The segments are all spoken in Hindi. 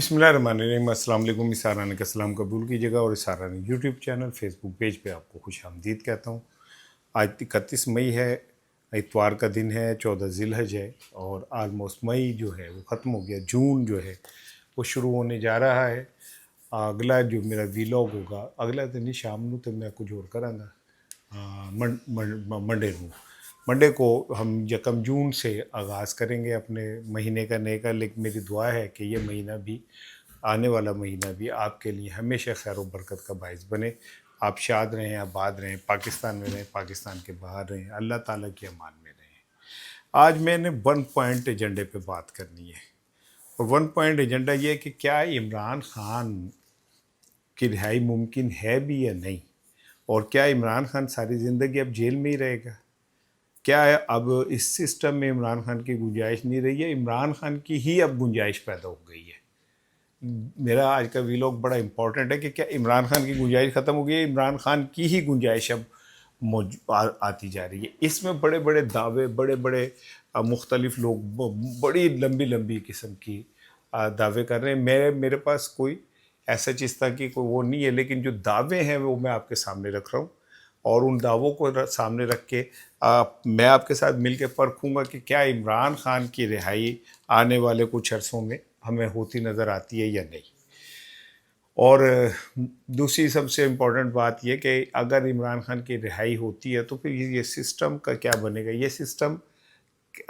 बिस्मिल्लाहिर्रहमानिर्रहीम। अस्सलाम वालेकुम। इसारानी का सलाम कबूल कीजिएगा और इसारानी यूट्यूब चैनल फेसबुक पेज पे आपको खुश आमदीद कहता हूँ। आज 31 मई है, इतवार का दिन है, 14 ज़िलहज है और आलमोस्ट मई जो है वो ख़त्म हो गया। जून जो है वो शुरू होने जा रहा है। अगला जो मेरा वीलॉग होगा अगला दिन ही शाम को तो मैं कुछ और करांगा। मंडे को हम यकम जून से आगाज़ करेंगे अपने महीने का नए का। लेकिन मेरी दुआ है कि ये महीना भी, आने वाला महीना भी आपके लिए हमेशा खैर व बरकत का बाइस बने। आप शाद रहें, आबाद रहें, पाकिस्तान में रहें, पाकिस्तान के बाहर रहें, अल्लाह ताला की अमान में रहें। आज मैंने वन पॉइंट एजेंडे पे बात करनी है और वन पॉइंट एजेंडा ये है कि क्या इमरान खान की रिहाई मुमकिन है भी या नहीं, और क्या इमरान खान सारी ज़िंदगी अब जेल में ही रहेगा। क्या है अब इस सिस्टम में इमरान खान की गुंजाइश नहीं रही है, इमरान खान की ही अब गुंजाइश पैदा हो गई है। मेरा आज का वीलॉग बड़ा इंपॉर्टेंट है कि क्या इमरान खान की गुंजाइश ख़त्म हो गई है, इमरान खान की ही गुंजाइश अब आती जा रही है। इसमें बड़े बड़े दावे, बड़े बड़े मुख्तलिफ लोग बड़ी लंबी लंबी किस्म की दावे कर रहे हैं। मेरे पास कोई ऐसा चीज़ था कि कोई वो नहीं है, लेकिन जो दावे हैं वो मैं आपके सामने रख रहा हूँ और उन दावों को सामने रख के मैं आपके साथ मिलकर परखूँगा कि क्या इमरान खान की रिहाई आने वाले कुछ अरसों में हमें होती नज़र आती है या नहीं। और दूसरी सबसे इम्पोर्टेंट बात यह कि अगर इमरान खान की रिहाई होती है तो फिर ये सिस्टम का क्या बनेगा, ये सिस्टम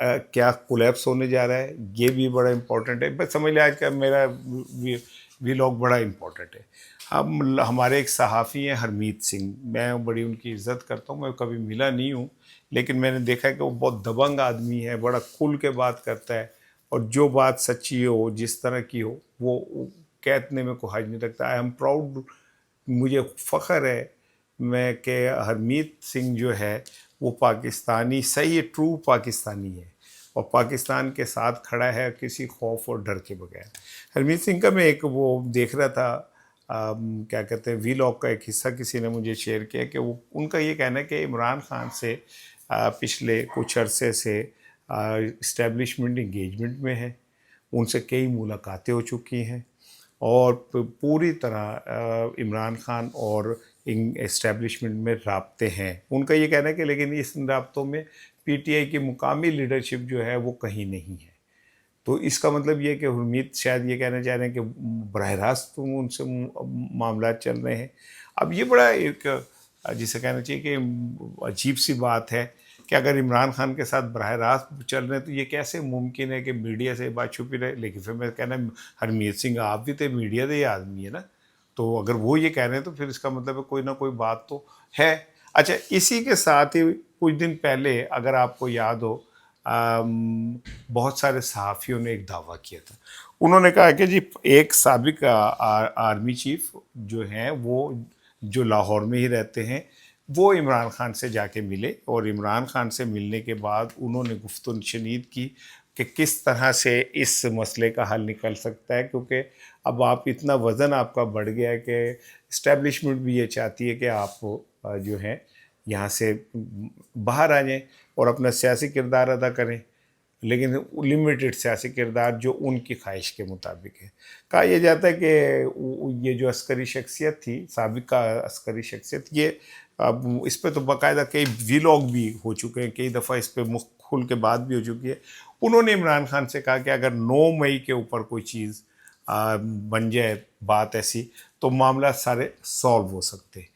क्या कोलैप्स होने जा रहा है, ये भी बड़ा इम्पोर्टेंट है। बस समझ लिया आज का मेरा वीलॉग बड़ा इम्पोर्टेंट है। हमारे एक सहाफ़ी हैं हरमीत सिंह, मैं बड़ी उनकी इज़्ज़त करता हूँ, मैं कभी मिला नहीं हूँ, लेकिन मैंने देखा है कि वो बहुत दबंग आदमी है, बड़ा खुल के बात करता है और जो बात सच्ची हो, जिस तरह की हो, वो कहने में कोई हर्ज नहीं रखता। आई एम प्राउड, मुझे फ़ख्र है मैं कि हरमीत सिंह जो है वो पाकिस्तानी, सही ट्रू पाकिस्तानी है और पाकिस्तान के साथ खड़ा है किसी खौफ और डर के बगैर। हरमीत सिंह का मैं एक वो देख रहा था, क्या कहते हैं, वीलॉग का एक हिस्सा किसी ने मुझे शेयर किया कि वो उनका ये कहना है कि इमरान खान से पिछले कुछ अरसे से इस्टेब्लिशमेंट इंगेजमेंट में है, उनसे कई मुलाकातें हो चुकी हैं और पूरी तरह इमरान खान और इस्टेब्लिशमेंट में राब्ते हैं। उनका ये कहना है कि लेकिन इस राब्तों में पीटीआई की मुकामी लीडरशिप जो है वो कहीं नहीं है। तो इसका मतलब ये कि हरमीत शायद ये कहना चाह रहे हैं कि बरह रास्त उनसे मामला चल रहे हैं। अब ये बड़ा एक जिसे कहना चाहिए कि अजीब सी बात है कि अगर इमरान खान के साथ बरह रास्त चल रहे हैं तो ये कैसे मुमकिन है कि मीडिया से बात छुपी रहे। लेकिन फिर मैं कहना, हरमीत सिंह आप भी तो मीडिया के आदमी है ना, तो अगर वो ये कह रहे हैं तो फिर इसका मतलब है कोई ना कोई बात तो है। अच्छा, इसी के साथ ही कुछ दिन पहले अगर आपको याद हो, बहुत सारे सहाफ़ियों ने एक दावा किया था। उन्होंने कहा कि जी एक साबिक आर्मी चीफ जो हैं वो जो लाहौर में ही रहते हैं, वो इमरान खान से जाके मिले और इमरान खान से मिलने के बाद उन्होंने गुफ्तगू शनीद की कि किस तरह से इस मसले का हल निकल सकता है, क्योंकि अब आप इतना वज़न आपका बढ़ गया है कि इस्टेब्लिशमेंट भी ये चाहती है कि आप जो है यहाँ से बाहर आ जाएं और अपना सियासी किरदार अदा करें, लेकिन लिमिटेड सियासी किरदार जो उनकी ख्वाहिश के मुताबिक है। कहा यह जाता है कि ये जो अस्करी शख्सियत थी, साबिका अस्करी शख्सियत, ये अब इस पर तो बाकायदा कई वीलॉग भी हो चुके हैं, कई दफ़ा इस पर मुख खुल के बात भी हो चुकी है। उन्होंने इमरान खान से कहा कि अगर 9 मई के ऊपर कोई चीज़ बन जाए बात ऐसी, तो मामला सारे सॉल्व हो सकते।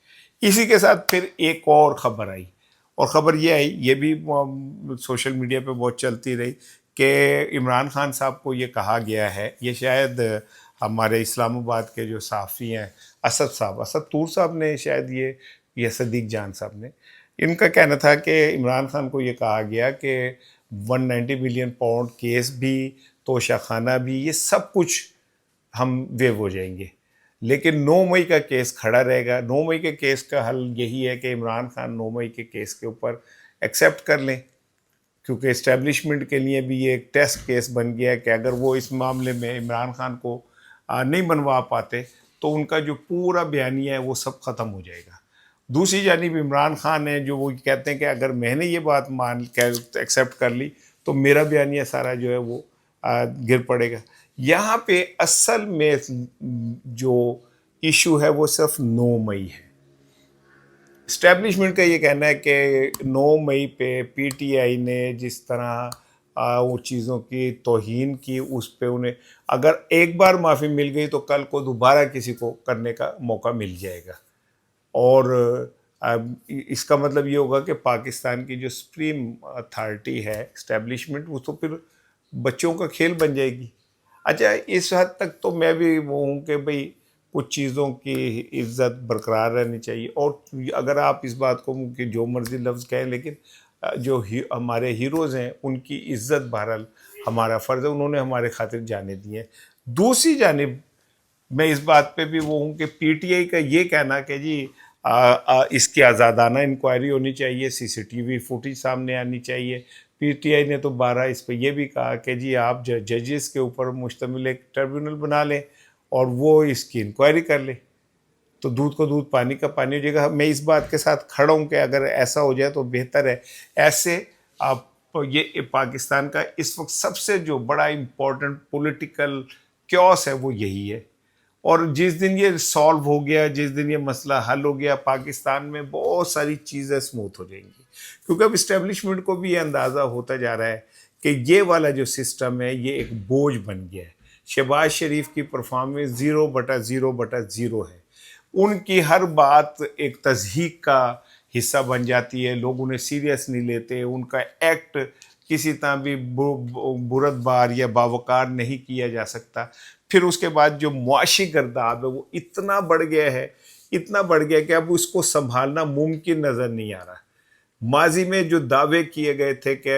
इसी के साथ फिर एक और ख़बर आई और ख़बर ये आई, ये भी सोशल मीडिया पे बहुत चलती रही कि इमरान खान साहब को ये कहा गया है, ये शायद हमारे इस्लामाबाद के जो सहाफ़ी हैं असद साहब, असद तूर साहब ने शायद ये सदीक जान साहब ने, इनका कहना था कि इमरान खान को ये कहा गया कि 190 मिलियन पाउंड केस भी, तोशाखाना भी, ये सब कुछ हम वेव हो जाएंगे, लेकिन 9 मई का केस खड़ा रहेगा। 9 मई के केस का हल यही है कि इमरान खान 9 मई के केस के ऊपर एक्सेप्ट कर लें, क्योंकि इस्टेब्लिशमेंट के लिए भी ये एक टेस्ट केस बन गया है कि अगर वो इस मामले में इमरान खान को नहीं बनवा पाते तो उनका जो पूरा बयानिया है वो सब ख़त्म हो जाएगा। दूसरी जानिब इमरान खान है जो वो कहते हैं कि अगर मैंने ये बात मान कर एक्सेप्ट कर ली तो मेरा बयानिया सारा जो है वो गिर पड़ेगा। यहाँ पे असल में जो इशू है वो सिर्फ 9 मई है। इस्टेब्लिशमेंट का ये कहना है कि 9 मई पे पीटीआई ने जिस तरह वो चीज़ों की तौहीन की, उस पे उन्हें अगर एक बार माफ़ी मिल गई तो कल को दोबारा किसी को करने का मौका मिल जाएगा। और इसका मतलब ये होगा कि पाकिस्तान की जो सुप्रीम अथॉरिटी है, इस्टेब्लिशमेंट, वो तो फिर बच्चों का खेल बन जाएगी। अच्छा, इस हद तक तो मैं भी वो हूँ कि भाई कुछ चीज़ों की इज्जत बरकरार रहनी चाहिए। और अगर आप इस बात को कि जो मर्जी लफ्ज़ कहें, लेकिन जो हमारे हीरोज़ हैं उनकी इज्जत बहरहाल हमारा फ़र्ज़ है, उन्होंने हमारे खातिर जाने दी है। दूसरी जानिब मैं इस बात पे भी वो हूँ कि पीटीआई का ये कहना कि जी इसकी आज़ादाना इंक्वायरी होनी चाहिए, सीसीटीवी फुटेज सामने आनी चाहिए। पीटीआई ने तो 12 इस पे ये भी कहा कि जी आप जजेस के ऊपर मुश्तमिल एक ट्रिब्यूनल बना लें और वो इसकी इंक्वायरी कर ले, तो दूध को दूध पानी का पानी हो जाएगा। मैं इस बात के साथ खड़ा हूँ कि अगर ऐसा हो जाए तो बेहतर है। ऐसे आप ये पाकिस्तान का इस वक्त सबसे जो बड़ा इम्पोर्टेंट पॉलिटिकल क्योस है वो यही है। और जिस दिन ये सॉल्व हो गया, जिस दिन ये मसला हल हो गया, पाकिस्तान में बहुत सारी चीज़ें स्मूथ हो जाएंगी। क्योंकि अब इस्टेब्लिशमेंट को भी ये अंदाज़ा होता जा रहा है कि ये वाला जो सिस्टम है ये एक बोझ बन गया है। शहबाज शरीफ की परफॉर्मेंस 0/0/0 है। उनकी हर बात एक तज़हीक का हिस्सा बन जाती है, लोग उन्हें सीरियस नहीं लेते, उनका एक्ट किसी तरह भी बुरदबार या बावकार नहीं किया जा सकता। फिर उसके बाद जो मुआशी गर्दाब है वो इतना बढ़ गया है, इतना बढ़ गया कि अब उसको संभालना मुमकिन नज़र नहीं आ रहा। माजी में जो दावे किए गए थे कि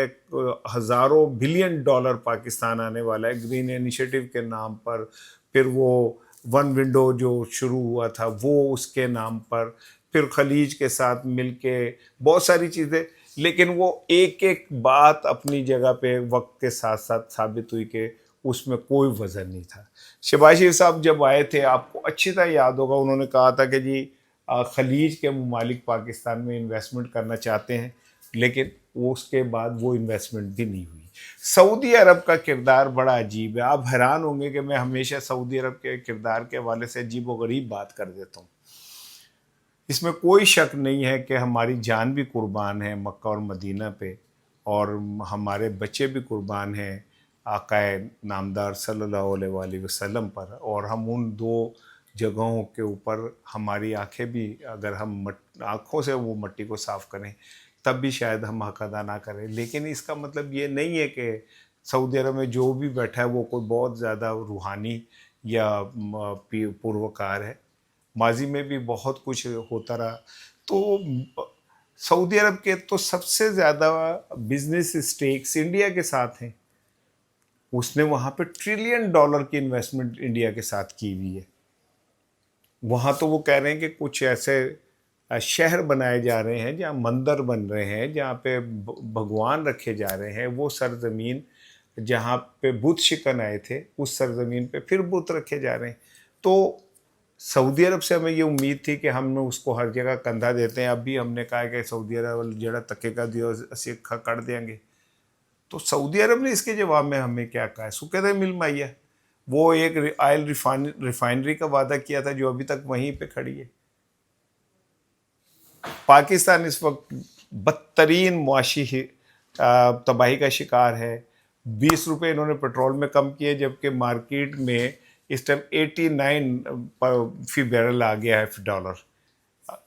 हज़ारों बिलियन डॉलर पाकिस्तान आने वाला है ग्रीन इनिशिएटिव के नाम पर, फिर वो वन विंडो जो शुरू हुआ था वो उसके नाम पर, फिर खलीज के साथ मिलके बहुत सारी चीज़ें, लेकिन वो एक एक बात अपनी जगह पे वक्त के साथ साथ साबित हुई कि उसमें कोई वज़न नहीं था। शहबाज शरीफ साहब जब आए थे, आपको अच्छी तरह याद होगा, उन्होंने कहा था कि जी खलीज के ममालिक पाकिस्तान में इन्वेस्टमेंट करना चाहते हैं, लेकिन वो उसके बाद वो इन्वेस्टमेंट भी नहीं हुई। सऊदी अरब का किरदार बड़ा अजीब है। आप हैरान होंगे कि मैं हमेशा सऊदी अरब के किरदार के हवाले से अजीब व गरीब बात कर देता हूँ। इसमें कोई शक नहीं है कि हमारी जान भी कुर्बान है मक्का और मदीना पे, और हमारे बच्चे भी कुर्बान हैं आकाए नामदार सल्लल्लाहु अलैहि वसल्लम पर, और हम उन दो जगहों के ऊपर हमारी आंखें भी, अगर हम आँखों से वो मट्टी को साफ़ करें तब भी शायद हम हक अदा ना करें। लेकिन इसका मतलब ये नहीं है कि सऊदी अरब में जो भी बैठा है वो कोई बहुत ज़्यादा रूहानी या पूर्वकार है। माजी में भी बहुत कुछ होता रहा। तो सऊदी अरब के तो सबसे ज़्यादा बिजनेस स्टेक्स इंडिया के साथ हैं। उसने वहाँ पे ट्रिलियन डॉलर की इन्वेस्टमेंट इंडिया के साथ की हुई है। वहाँ तो वो कह रहे हैं कि कुछ ऐसे शहर बनाए जा रहे हैं जहाँ मंदिर बन रहे हैं, जहाँ पे भगवान रखे जा रहे हैं। वो सरजमीन जहाँ पे बुत शिकन आए थे, उस सरजमीन पे फिर बुत रखे जा रहे हैं। तो सऊदी अरब से हमें ये उम्मीद थी कि हम उसको हर जगह कंधा देते हैं। अब भी हमने कहा कि सऊदी अरब जड़ा तके का दियो असी खा कर देंगे। तो सऊदी अरब ने इसके जवाब में हमें क्या कहा है? सुकत मिल माइया, वो एक ऑयल रिफाइनरी का वादा किया था जो अभी तक वहीं पे खड़ी है। पाकिस्तान इस वक्त बदतरीन मुआशी तबाही का शिकार है। 20 रुपये इन्होंने पेट्रोल में कम किए, जबकि मार्केट में इस टाइम 89 फी बैरल आ गया है डॉलर।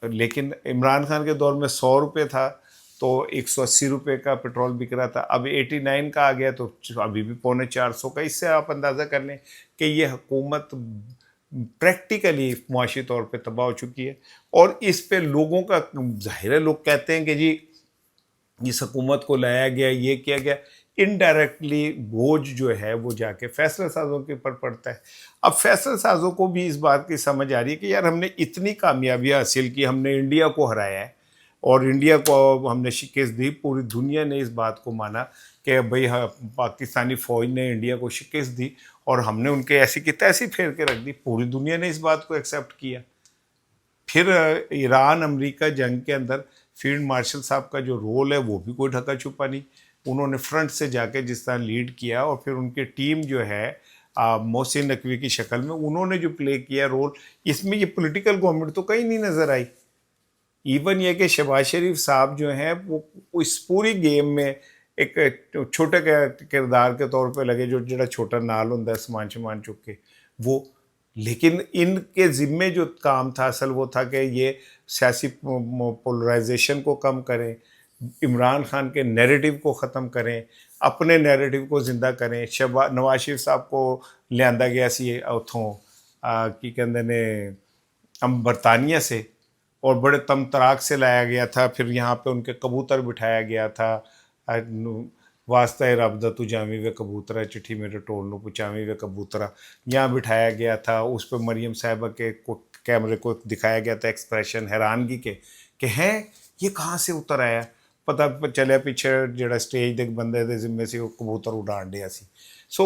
लेकिन इमरान खान के दौर में 100 रुपये था तो 180 रुपये का पेट्रोल बिक रहा था। अब 89 का आ गया तो अभी भी 350 का। इससे आप अंदाज़ा कर लें कि ये हुकूमत प्रैक्टिकली मुआशी तौर पे तबाह हो चुकी है। और इस पे लोगों का ज़ाहिर है, लोग कहते हैं कि जी इस हुकूमत को लाया गया, ये किया गया। इनडायरेक्टली बोझ जो है वो जाके फैसला साजों के ऊपर पड़ता है। अब फैसला साजों को भी इस बात की समझ आ रही है कि यार हमने इतनी कामयाबियाँ हासिल की, हमने इंडिया को हराया है और इंडिया को हमने शिकस्त दी। पूरी दुनिया ने इस बात को माना कि भाई हाँ, पाकिस्तानी फ़ौज ने इंडिया को शिकस्त दी और हमने उनके ऐसी की तैसी फेर के रख दी। पूरी दुनिया ने इस बात को एक्सेप्ट किया। फिर ईरान अमेरिका जंग के अंदर फील्ड मार्शल साहब का जो रोल है वो भी कोई ढका छुपा नहीं। उन्होंने फ्रंट से जाके जिस तरह लीड किया, और फिर उनकी टीम जो है मोहसिन नकवी की शक्ल में उन्होंने जो प्ले किया रोल, इसमें ये पॉलिटिकल गवर्नमेंट तो कहीं नहीं नज़र आई। इवन ये कि शहबाज शरीफ साहब जो हैं वो इस पूरी गेम में एक छोटे किरदार के तौर पे लगे, जो जरा छोटा नाल होंदा है समान शमान चुक के वो। लेकिन इनके ज़िम्मे जो काम था असल वो था कि ये सियासी पोलराइजेशन को कम करें, इमरान खान के नैरेटिव को ख़त्म करें, अपने नैरेटिव को ज़िंदा करें। नवाज शरीफ साहब को लियांदा गया सी उथों की कहते ने बरतानिया से, और बड़े तम तराक से लाया गया था। फिर यहाँ पे उनके कबूतर बिठाया गया था, वास्ता रब दा तू जावी वे कबूतरा, चिट्ठी मेरे टोल नू पहुँचावी वे कबूतरा, यहाँ बिठाया गया था। उस पर मरियम साहिबा के कैमरे को दिखाया गया था एक्सप्रेशन हैरानगी के कि हैं ये कहाँ से उतर आया। पता चलिया पीछे जड़ा स्टेज दे बंदे दे जिम्मे से वो कबूतर उड़ान दिया सी। सो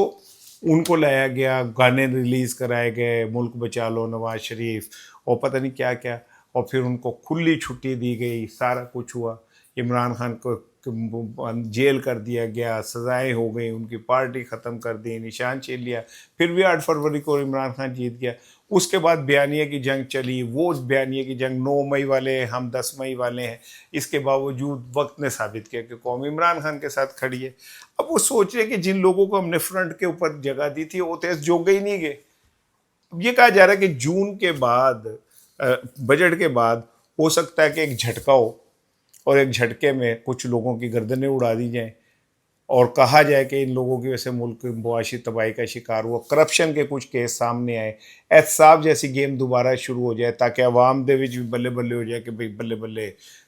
उनको लाया गया, गाने रिलीज़ कराए गए, मुल्क बचा लो नवाज शरीफ और पता नहीं क्या क्या, और फिर उनको खुली छुट्टी दी गई, सारा कुछ हुआ। इमरान खान को जेल कर दिया गया, सज़ाएं हो गई, उनकी पार्टी ख़त्म कर दी, निशान छीन लिया। फिर भी 8 फरवरी को इमरान खान जीत गया। उसके बाद बयानिया की जंग चली, वो बयानिया की जंग 9 मई वाले हैं, हम 10 मई वाले हैं। इसके बावजूद वक्त ने साबित किया कि कौम इमरान खान के साथ खड़ी है। अब वो सोच रहे कि जिन लोगों को हमने फ्रंट के ऊपर जगह दी थी वो तो जोगे ही नहीं गए। अब ये कहा जा रहा है कि जून के बाद, बजट के बाद हो सकता है कि एक झटका हो और एक झटके में कुछ लोगों की गर्दनें उड़ा दी जाएं और कहा जाए कि इन लोगों की वजह से मुल्क मुआशी तबाही का शिकार हुआ, करप्शन के कुछ केस सामने आए, एहतसाब जैसी गेम दोबारा शुरू हो जाए, ताकि अवाम दे विच भी बल्ले बल्ले हो जाए कि भाई बल्ले बल्ले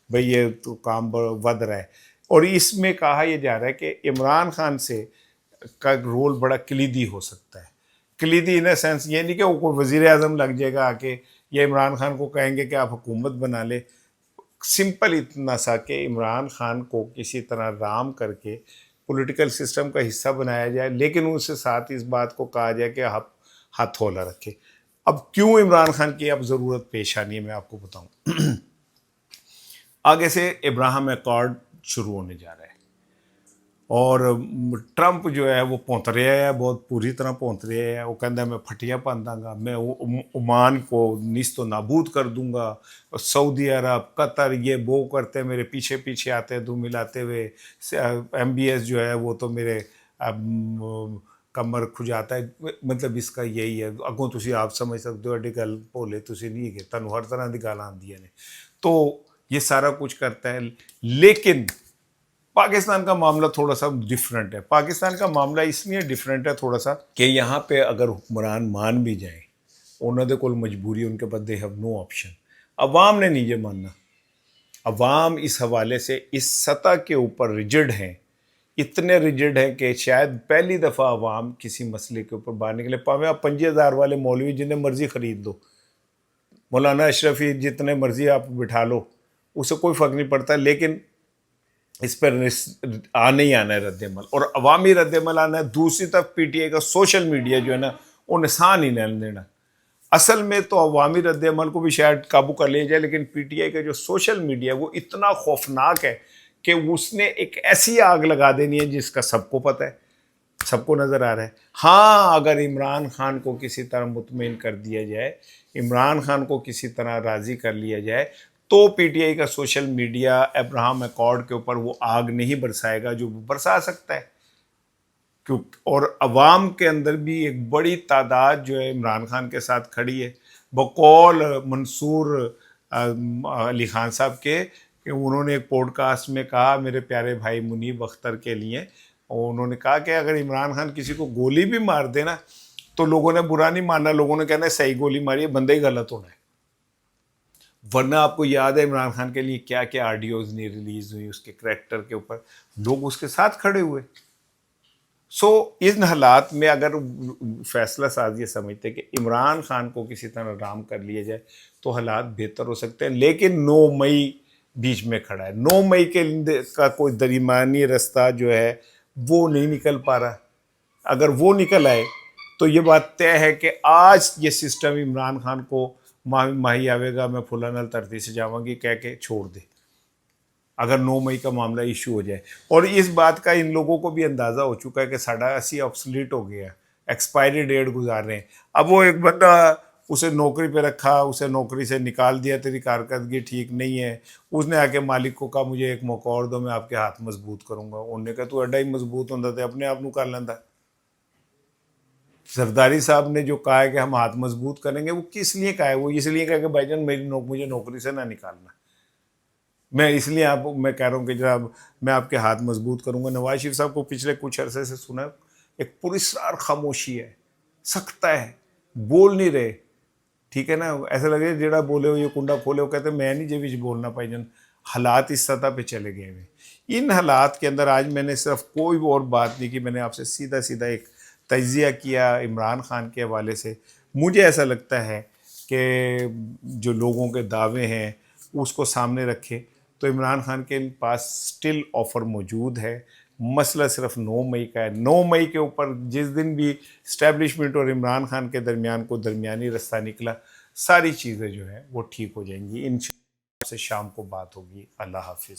भाई ये तो काम वध रहा है। और इसमें कहा यह जा रहा है कि इमरान खान से का रोल बड़ा कलीदी हो सकता है। कलीदी इन सेंस ये नहीं कि वो कोई वज़ीर आज़म लग जाएगा आके, या इमरान खान को कहेंगे कि आप हुकूमत बना ले। सिंपल इतना सा कि इमरान खान को किसी तरह राम करके पॉलिटिकल सिस्टम का हिस्सा बनाया जाए, लेकिन उसके साथ इस बात को कहा जाए कि आप हथौला रखें। अब क्यों इमरान खान की अब ज़रूरत पेश आनी है मैं आपको बताऊं। आगे से इब्राहिम अकॉर्ड शुरू होने जा रहा है और ट्रंप जो है वो पहुंच रहा है, बहुत पूरी तरह पहुंच रहा है। वो कहता है मैं फटियाँ पान दूंगा, मैं ओमान को निस्तो नाबूद कर दूंगा, सऊदी अरब कतर ये वो करते मेरे पीछे पीछे आते दो मिलाते हुए। MBS जो है वो तो मेरे कमर खुजाता है। मतलब इसका यही है, अगों तुसी आप समझ सकते हो, अड्डी गल भोले तुसी नहीं है, तनु हर तरह की गालां आंदियां ने। तो ये सारा कुछ करता है। लेकिन पाकिस्तान का मामला थोड़ा सा डिफरेंट है। पाकिस्तान का मामला इसलिए डिफरेंट है थोड़ा सा कि यहाँ पे अगर हुक्मरान मान भी जाए, उन्होंने कोई मजबूरी, उनके पास दे हैव नो ऑप्शन। अवाम ने नहीं ये मानना। अवाम इस हवाले से इस सतह के ऊपर रिजिड हैं, इतने रिजिड हैं कि शायद पहली दफ़ा अवाम किसी मसले के ऊपर बाहर निकले। पावे आप 50,000 वाले मौलवी जिन्हें मर्जी ख़रीद लो, मौलाना अशरफी जितने मर्जी आप बिठा लो, उसे कोई फ़र्क नहीं पड़ता, लेकिन इस पर आने ही आना है रद्दमल, और अवामी रद्दमल आना है। दूसरी तरफ PTI का सोशल मीडिया जो है ना, वो निशान ही नहीं देना। असल में तो अवामी रद्दमल को भी शायद काबू कर लिया जाए, लेकिन PTI का जो सोशल मीडिया वो इतना खौफनाक है कि उसने एक ऐसी आग लगा देनी है जिसका सबको पता है, सबको नज़र आ रहा है। हाँ, अगर इमरान खान को किसी तरह मुतमईन कर दिया जाए, इमरान खान को किसी तरह राज़ी कर लिया जाए, तो PTI का सोशल मीडिया अब्राहम अकॉर्ड के ऊपर वो आग नहीं बरसाएगा जो बरसा सकता है। क्यों? और अवाम के अंदर भी एक बड़ी तादाद जो है इमरान खान के साथ खड़ी है। बकौल मंसूर अली खान साहब के कि उन्होंने एक पॉडकास्ट में कहा, मेरे प्यारे भाई मुनीब अख्तर के लिए, और उन्होंने कहा कि अगर इमरान खान किसी को गोली भी मार देना तो लोगों ने बुरा नहीं मानना, लोगों ने कहना सही गोली मारी है, बंदे ही गलत होना है। वरना आपको याद है इमरान खान के लिए क्या क्या ऑडियोज नहीं रिलीज हुई उसके करैक्टर के ऊपर, लोग उसके साथ खड़े हुए। इन हालात में अगर फैसला साज ये समझते कि इमरान खान को किसी तरह राम कर लिया जाए तो हालात बेहतर हो सकते हैं। लेकिन 9 मई बीच में खड़ा है। 9 मई का कोई दरमियानी रास्ता जो है वो नहीं निकल पा रहा। अगर वो निकल आए तो ये बात तय है कि आज ये सिस्टम इमरान खान को माही आवेगा, मैं फुला नल धरती से जावांगी कह के छोड़ दे, अगर 9 मई का मामला इशू हो जाए। और इस बात का इन लोगों को भी अंदाज़ा हो चुका है कि साढ़ा 80 ऑब्सलीट हो गया, एक्सपायरी डेट गुजार रहे हैं। अब वो एक बंदा, उसे नौकरी पे रखा, उसे नौकरी से निकाल दिया, तेरी कारकर्दगी ठीक नहीं है, उसने आके मालिक को कहा मुझे एक मौका और दो, मैं आपके हाथ मजबूत करूंगा। उन्होंने कहा तू एडा ही मजबूत होता तो अपने आप नू कर लेंदा। जरदारी साहब ने जो कहा है कि हम हाथ मजबूत करेंगे, वो किस लिए कहा है? वो इसलिए कहा कि भाईजान मुझे नौकरी से ना निकालना। मैं इसलिए मैं कह रहा हूँ कि जनाब मैं आपके हाथ मजबूत करूंगा। नवाज शरीफ साहब को पिछले कुछ अरसे से सुना, एक पुरस्कार खामोशी है, सख्ता है, बोल नहीं रहे। ठीक है ना, ऐसा लगे जेड़ा बोले हो ये कुंडा खोले हो, कहते मैं नहीं जे विच बोलना भाईजान। हालात इस सतह पे चले गए हैं। इन हालात के अंदर आज मैंने सिर्फ कोई और बात नहीं की, मैंने आपसे सीधा सीधा एक तजिया किया इमरान खान के हवाले से। मुझे ऐसा लगता है कि जो लोगों के दावे हैं उसको सामने रखें तो इमरान खान के पास स्टिल ऑफ़र मौजूद है। मसला सिर्फ 9 मई का है। 9 मई के ऊपर जिस दिन भी इस्टेब्लिशमेंट और इमरान खान के दरमियान को दरमियानी रास्ता निकला, सारी चीज़ें जो हैं वो ठीक हो जाएंगी। इंशाअल्लाह से शाम को बात होगी। अल्लाह हाफिज़।